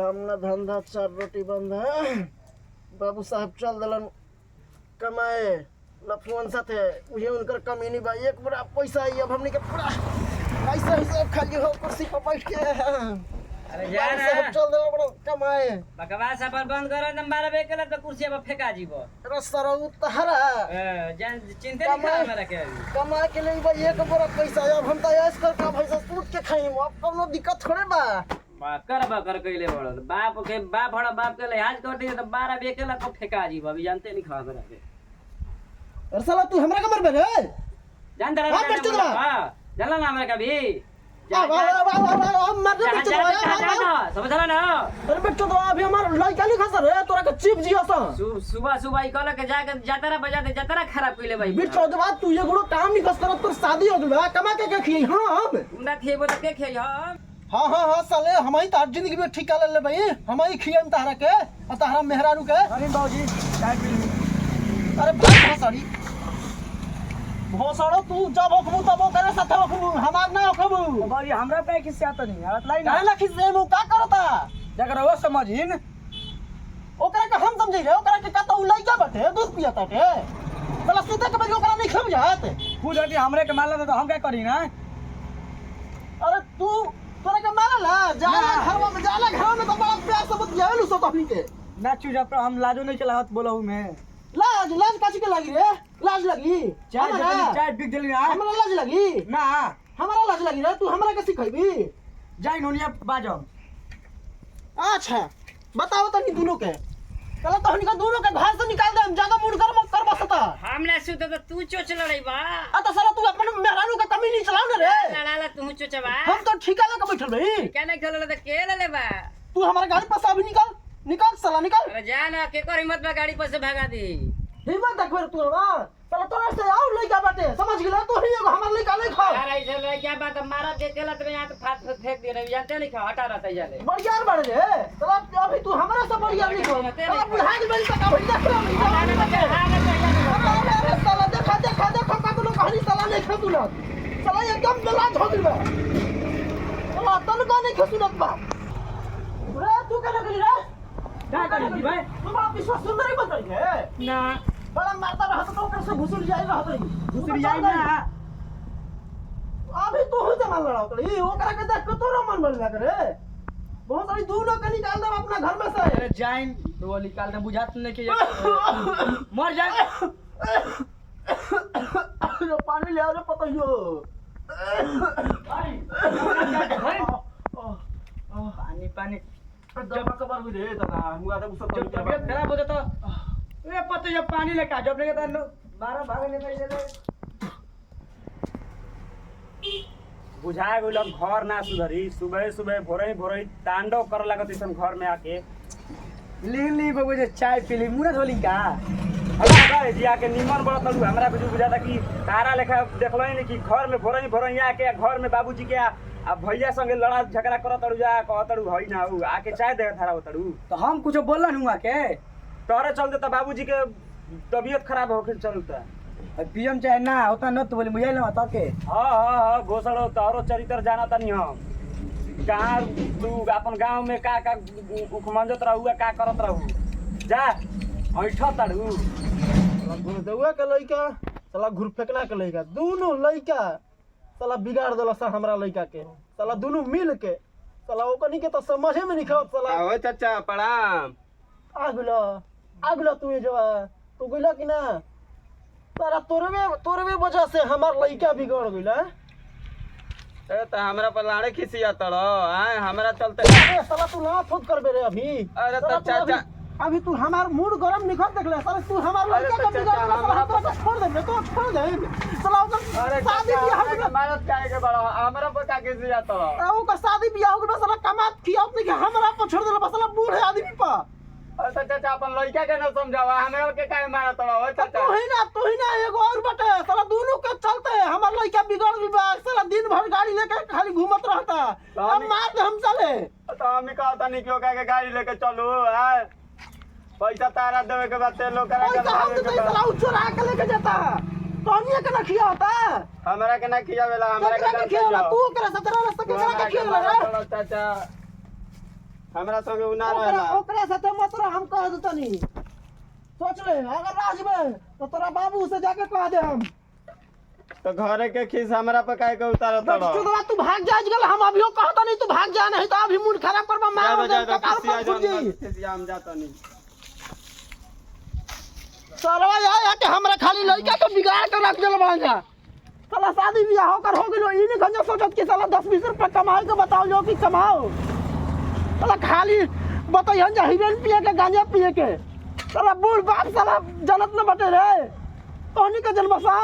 काम न धंधा चार रोटी बंधा। बाबू साहब चल दलन कमाए लफुअन साथे उहे उनकर कमीनी बा। एक बड़ा पैसा आई अब हमनी के पूरा पैसा हिसाब खाली हो कुर्सी पर बैठ के। अरे जा ना साहब चल दलन बड़ा कमाए। बकवास अपन बंद करो तुम 12 बजे के तो कुर्सी पे फेंका जीवो। अरे सरऊ तहरा जान चिंता नहीं करा मेरा के कमाए के लिए भाई एक बड़ा पैसा अब हम तो ऐश कर का पैसा कूट के खाई अब कोनो दिक्कत थोड़े बा। कर कइले बड़ बाप के बाप बड़ा बाप के लिहाज करती तो 12 बजे के को फेंका जीवो। अभी जानते नहीं खा मेरा के। अरे साला तू हमरा के मरबे रे जान दरा हां जानला ना हमरा कभी अब मर रे बच्चो समझला ना। अरे बच्चो तो अभी हमार लड़का नहीं खसर रे तोरा के चिप जियो सा सुबह सुबह ई कहला के जाके जातरा बजाते जातरा खराब कइले भाई। बिट्टो के बाद तू ये गुड़ो काम नहीं खस करत तोर शादी हो गइल कमा के खियै हम उना खेबो तो के खियै हम। हां साले हमई तार जिंदगी में ठिका ले भाई हमई खियम तारा के और तारा मेहरारू के। अरे बाबूजी चाय पी ली। अरे भाई सॉरी भोसड़ो तू जब होखबू तब करे साथे होखबू हमार ना होखबू। बाबूजी हमरा पे किस्सा तो नहीं आवत लाई ना काहे ला खिसे मु का करता जकर वो समझिन ओकरा के हम समझै रे ओकरा के कतौ लइका बाटे दूध पियता के साला सीधे के बड़ी ओकरा नहीं खम जात। खुद हटी हमरे के मारला तो हम क्या करी ना। अरे तू तोरा के मारला जाला घरवा में जाला घरवा में तो बड़ा प्यार से बतियावेलु सो तहनी के ना चूजा पर हम लाजो नहीं चलावत बोलहु में। लाज काची के लगी रे लाज लगी चाय बिक देली ना हमरा लाज लगी ना हमरा लाज लगी रे तू हमरा के सिखैबी जाई नोनिया बाजम। अच्छा बताओ तनी दोनों के चलो तहनी का दोनों के घर से निकाल दे हम ज्यादा मूड कर मत कर बसता। हमने सुते तो तू चोच लड़ई बा आ तो साला तू अपन मेहरारू का कमी नहीं चलाओ ना रे लड़ाला तू चोचबा। हम तो ठिका लेके बैठल भाई क्या नहीं खेलले तो के ले बा। तू हमारे गाड़ी पर से अभी निकाल साला निकाल। अरे जा ना के कर हिम्मत में गाड़ी पर से भगा दी। हिम्मत देख फिर तू हमार साला तोरा से आओ लइका बाटे समझ गेला तू ही एगो हमर लइका नहीं खाओ। यार ऐसे ले क्या बात मारा के केला तो यहां तो फाट फेंक दे रही जानते नहीं खा हटा रहता जाले बढ़ियार बड़े रे साला अभी तू हमरा से बढ़िया नहीं खाओ साला बुढ़ा के बेल तक अभी देख अरे साला देखा का तू कहानी साला नहीं खा तू ना साला एकदम बेलाज हो गइल बा साला तन का नहीं खसुनत बा रे तू का लगली रे क्या करी भाई तू बड़ा विश्वास सुंदर ही बन रही है ना बड़ा मारता रहत तो ऊपर से घुसुर जाई रहत रही दूसरी जाई ना अभी तू हो जमा लड़ाओ तो ये ओकरा के देख के तोरा मन बन लग रे बहुत सारी दूर के निकाल दे अपना घर में से। अरे जाइन तो वो निकाल दे बुझात नहीं के मर जाए जो पानी ले आओ रे पतइयो पानी पानी जब कबर भी दे तना मुआ दे सब जब तबियत खराब हो जाता ए पतो जब पानी लेके जब लेके तन 12 भागे निकल चले बुझा गेल घर ना सुधरी सुबह सुबह भोरे तांडव कर लागत इसन घर में आके ली बाबू जे चाय पी ली मुरा धोली का अरे जी आके निमन बड़ा तलू हमरा कुछ बुझाता कि तारा लेखा देखलो नहीं कि घर में भोरे आके घर में बाबूजी के आ भैया संगे लड़ा झगड़ा करत तड़ू जा कहत तड़ू हई ना उ आके चाय दे थारा तड़ू तो हम कुछ बोलन हुआ के तोरे चलते त बाबूजी के तबीयत खराब होके चलता पीएम चाहे ना होता न तो बोले मुझे ना बता के हां घोसड़ो तोरो चरित्र जाना तनी हम कहां तू अपन गांव में का उखमंजत रहू का करत रहू जा ऐठा तड़ू गुरदेवा के लइका साला घुर फेंकना के लइका दोनों लइका साला बिगाड़ देला सा हमरा लइका के साला दोनों मिल के साला ओकनी के तो समझे में नहीं खाओ साला आओ चाचा प्रणाम आगलो तू जो तू गइला कि ना सारा तोरवे वजह से हमार लइका बिगड़ गइल है। ए त हमरा पर लाड़े खिसिया तड़ो आए हमरा चलते अरे साला तू ना फोन करबे रे अभी अरे साला त तू चाचा अभी तू हमार मूड गरम निकल देख ले साला तू हमार लइका का बिगाड़ देला साला हमरा छोड़ दे तो छोड़ दे साला ओकर शादी बियाह हो गइल मारत काहे के बड़ा हमरा पर का खिसिया तड़ो ओकर शादी बियाह हो गइल साला कमात खियात नहीं के हमरा पर छोड़ देला साला बूढ़े आदमी पर। अरे त चाचा अपन लइका के न समझावा हमरा के काहे मारत तड़ो ओ चाचा तू ही ना एगो और बटे साला दोनों के चलते हमार लइका बिगड़ गइल बा साला दिन भर गाड़ी लेके खाली घूमत रहता हम मार दे हम चले तो हम कहता नहीं क्यों के गाड़ी लेके चलो है पैसा तारा देवे के बाद तेल करा के पैसा हम तो साला चोरा के लेके जाता तोनिया के ना खिया होता हमरा के ना खियावेला हमरा के खिया तू करे 17 रास्ता के ना खिया रे चाचा हमरा संगे उ ना रहेला। ओकरा साथे मत रह, हम कह दे तनी। सोच ले अगर राजबे तो तोरा बाबू से जाके कह दे हम। तो घरे के खीस हमरा पे काहे के उतारत तड़? चुदवा तू भाग जा गल, हम अभियो कहता नहीं तू भाग जा, नहीं तो अभी मूड खराब करबा मार दे कपाल पर फूट जी। खिसिया हम जाता नहीं। सरवा या के हमरा खाली लइका के बिगाड़ के रख देल बन जा। साला शादी बियाह होकर हो गेलो, ई नहीं खंजा सोचत कि साला 10-20 रुपया कमाए के बताओ जो कि कमाओ। साला खाली बताइहन जा हीरोइन पिए के गांजा पिए के। साला बूढ़ बाप साला जनत न बटे रे, तोहनी के जन्म सा